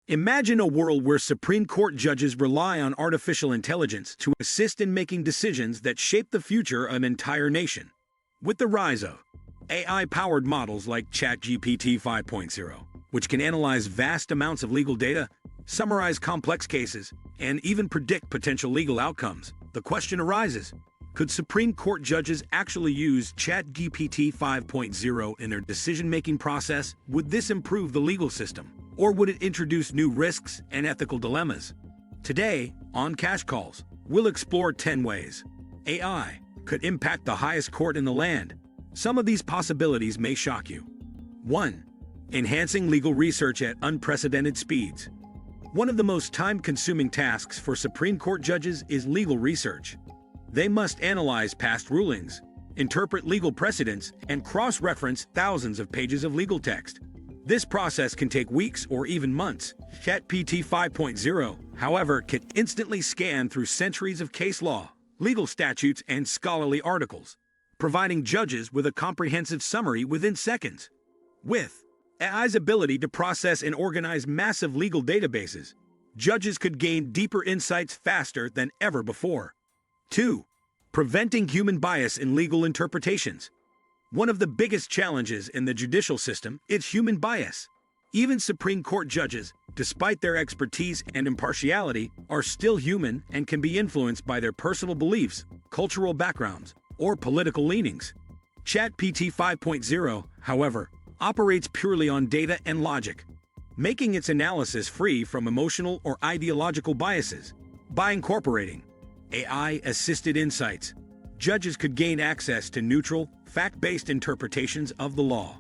Imagine a world where Supreme Court judges rely on artificial intelligence to assist in making decisions that shape the future of an entire nation. With the rise of AI-powered models like Chat GPT 5.0, which can analyze vast amounts of legal data, summarize complex cases, and even predict potential legal outcomes, the question arises, could Supreme Court judges actually use Chat GPT 5.0 in their decision-making process? Would this improve the legal system? Or would it introduce new risks and ethical dilemmas? Today, on Cash Calls, we'll explore 10 ways AI could impact the highest court in the land. Some of these possibilities may shock you. 1. Enhancing legal research at unprecedented speeds. One of the most time-consuming tasks for Supreme Court judges is legal research. They must analyze past rulings, interpret legal precedents, and cross-reference thousands of pages of legal text. This process can take weeks or even months. ChatGPT 5.0, however, can instantly scan through centuries of case law, legal statutes, and scholarly articles, providing judges with a comprehensive summary within seconds. With AI's ability to process and organize massive legal databases, judges could gain deeper insights faster than ever before. 2. Preventing human bias in legal interpretations. One of the biggest challenges in the judicial system is human bias. Even Supreme Court judges, despite their expertise and impartiality, are still human and can be influenced by their personal beliefs, cultural backgrounds, or political leanings. ChatGPT 5.0, however, operates purely on data and logic, making its analysis free from emotional or ideological biases. By incorporating AI-assisted insights, judges could gain access to neutral, fact-based interpretations of the law.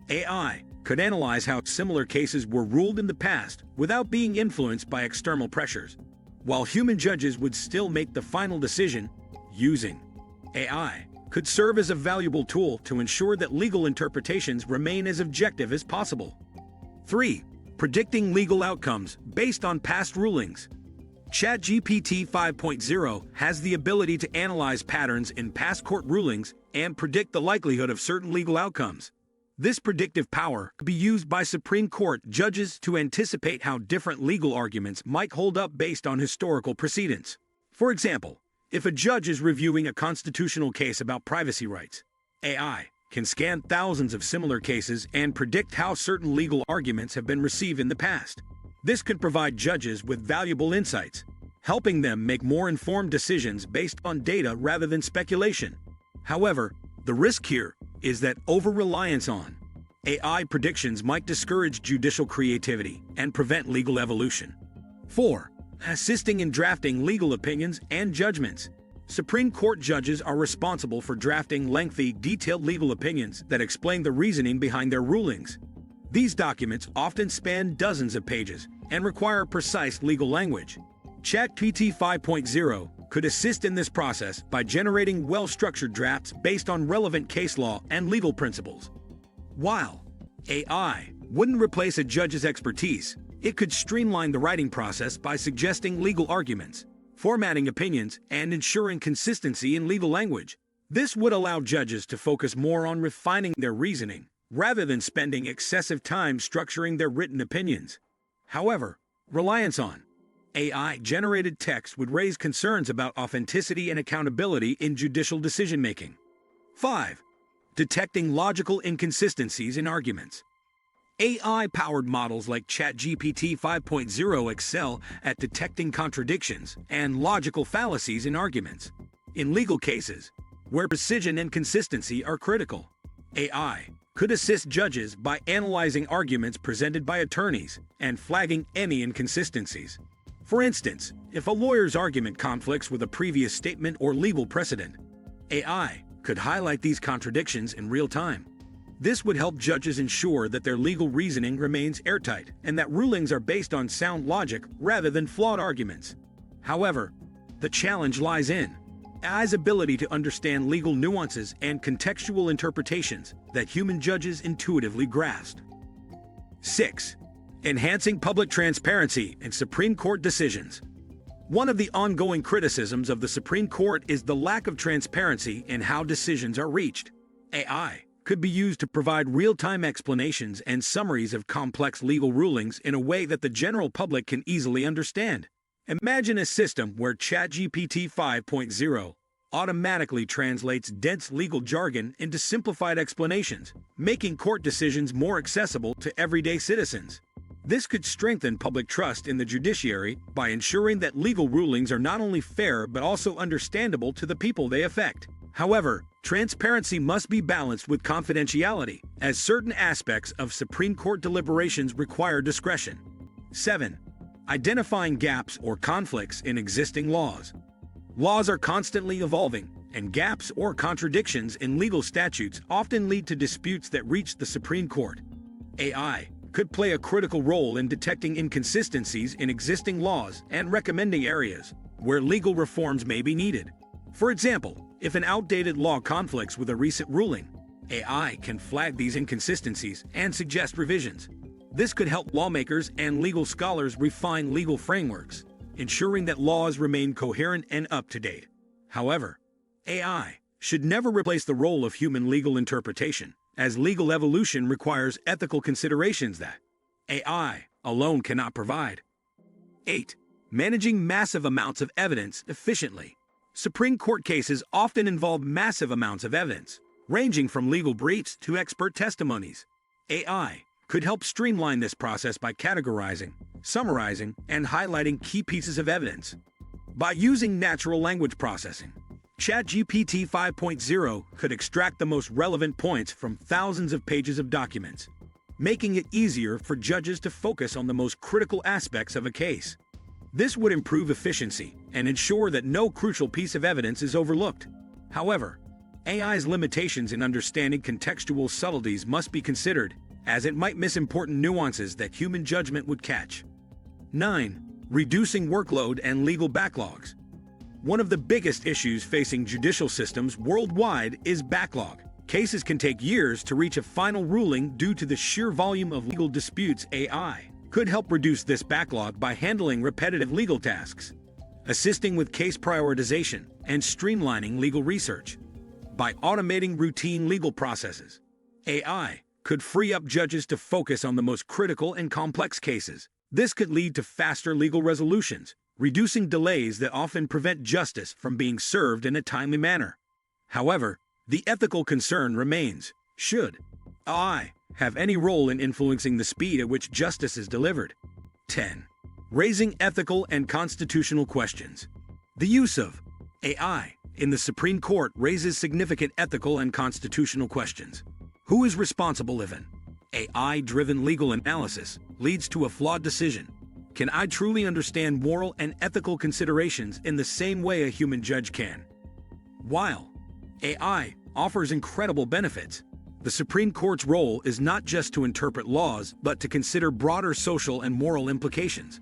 AI could analyze how similar cases were ruled in the past without being influenced by external pressures, while human judges would still make the final decision. Using AI could serve as a valuable tool to ensure that legal interpretations remain as objective as possible. 3. Predicting legal outcomes based on past rulings. ChatGPT 5.0 has the ability to analyze patterns in past court rulings and predict the likelihood of certain legal outcomes. This predictive power could be used by Supreme Court judges to anticipate how different legal arguments might hold up based on historical precedents. For example, if a judge is reviewing a constitutional case about privacy rights, AI can scan thousands of similar cases and predict how certain legal arguments have been received in the past. This could provide judges with valuable insights, helping them make more informed decisions based on data rather than speculation. However, the risk here is that over-reliance on AI predictions might discourage judicial creativity and prevent legal evolution. 4. Assisting in drafting legal opinions and judgments. Supreme Court judges are responsible for drafting lengthy, detailed legal opinions that explain the reasoning behind their rulings. These documents often span dozens of pages and require precise legal language. ChatGPT 5.0 could assist in this process by generating well-structured drafts based on relevant case law and legal principles. While AI wouldn't replace a judge's expertise, it could streamline the writing process by suggesting legal arguments, formatting opinions, and ensuring consistency in legal language. This would allow judges to focus more on refining their reasoning, rather than spending excessive time structuring their written opinions. However, reliance on AI-generated text would raise concerns about authenticity and accountability in judicial decision-making. 5. Detecting logical inconsistencies in arguments. AI-powered models like ChatGPT 5.0 excel at detecting contradictions and logical fallacies in arguments. In legal cases, where precision and consistency are critical, AI could assist judges by analyzing arguments presented by attorneys and flagging any inconsistencies. For instance, if a lawyer's argument conflicts with a previous statement or legal precedent, AI could highlight these contradictions in real time. This would help judges ensure that their legal reasoning remains airtight and that rulings are based on sound logic rather than flawed arguments. However, the challenge lies in AI's ability to understand legal nuances and contextual interpretations that human judges intuitively grasp. 6. Enhancing public transparency in Supreme Court decisions. One of the ongoing criticisms of the Supreme Court is the lack of transparency in how decisions are reached. AI could be used to provide real-time explanations and summaries of complex legal rulings in a way that the general public can easily understand. Imagine a system where Chat GPT 5.0 automatically translates dense legal jargon into simplified explanations, making court decisions more accessible to everyday citizens. This could strengthen public trust in the judiciary by ensuring that legal rulings are not only fair but also understandable to the people they affect. However, transparency must be balanced with confidentiality, as certain aspects of Supreme Court deliberations require discretion. 7. Identifying gaps or conflicts in existing laws. Laws are constantly evolving, and gaps or contradictions in legal statutes often lead to disputes that reach the Supreme Court. AI could play a critical role in detecting inconsistencies in existing laws and recommending areas where legal reforms may be needed. For example, if an outdated law conflicts with a recent ruling, AI can flag these inconsistencies and suggest revisions. This could help lawmakers and legal scholars refine legal frameworks, ensuring that laws remain coherent and up-to-date. However, AI should never replace the role of human legal interpretation, as legal evolution requires ethical considerations that AI alone cannot provide. 8. Managing massive amounts of evidence efficiently. Supreme Court cases often involve massive amounts of evidence, ranging from legal briefs to expert testimonies. AI could help streamline this process by categorizing, summarizing, and highlighting key pieces of evidence. By using natural language processing, Chat GPT 5.0 could extract the most relevant points from thousands of pages of documents, making it easier for judges to focus on the most critical aspects of a case. This would improve efficiency and ensure that no crucial piece of evidence is overlooked. However, AI's limitations in understanding contextual subtleties must be considered, as it might miss important nuances that human judgment would catch. 9. Reducing workload and legal backlogs. One of the biggest issues facing judicial systems worldwide is backlog. Cases can take years to reach a final ruling due to the sheer volume of legal disputes. AI could help reduce this backlog by handling repetitive legal tasks, assisting with case prioritization, and streamlining legal research. By automating routine legal processes, AI could free up judges to focus on the most critical and complex cases. This could lead to faster legal resolutions, reducing delays that often prevent justice from being served in a timely manner. However, the ethical concern remains: should AI have any role in influencing the speed at which justice is delivered? 10. Raising ethical and constitutional questions. The use of AI in the Supreme Court raises significant ethical and constitutional questions. Who is responsible if an AI-driven legal analysis leads to a flawed decision? Can I truly understand moral and ethical considerations in the same way a human judge can? While AI offers incredible benefits, the Supreme Court's role is not just to interpret laws, but to consider broader social and moral implications.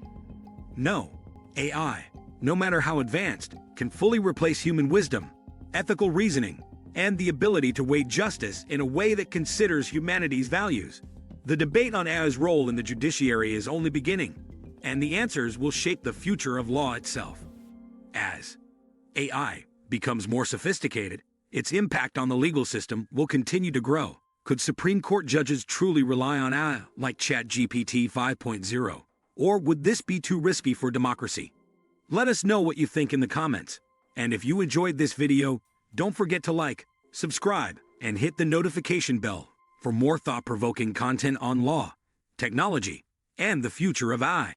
No AI, no matter how advanced, can fully replace human wisdom, ethical reasoning, and the ability to weigh justice in a way that considers humanity's values. The debate on AI's role in the judiciary is only beginning, and the answers will shape the future of law itself. As AI becomes more sophisticated, its impact on the legal system will continue to grow. Could Supreme Court judges truly rely on AI like Chat GPT 5.0? Or would this be too risky for democracy? Let us know what you think in the comments. And if you enjoyed this video, don't forget to like, subscribe, and hit the notification bell for more thought-provoking content on law, technology, and the future of AI.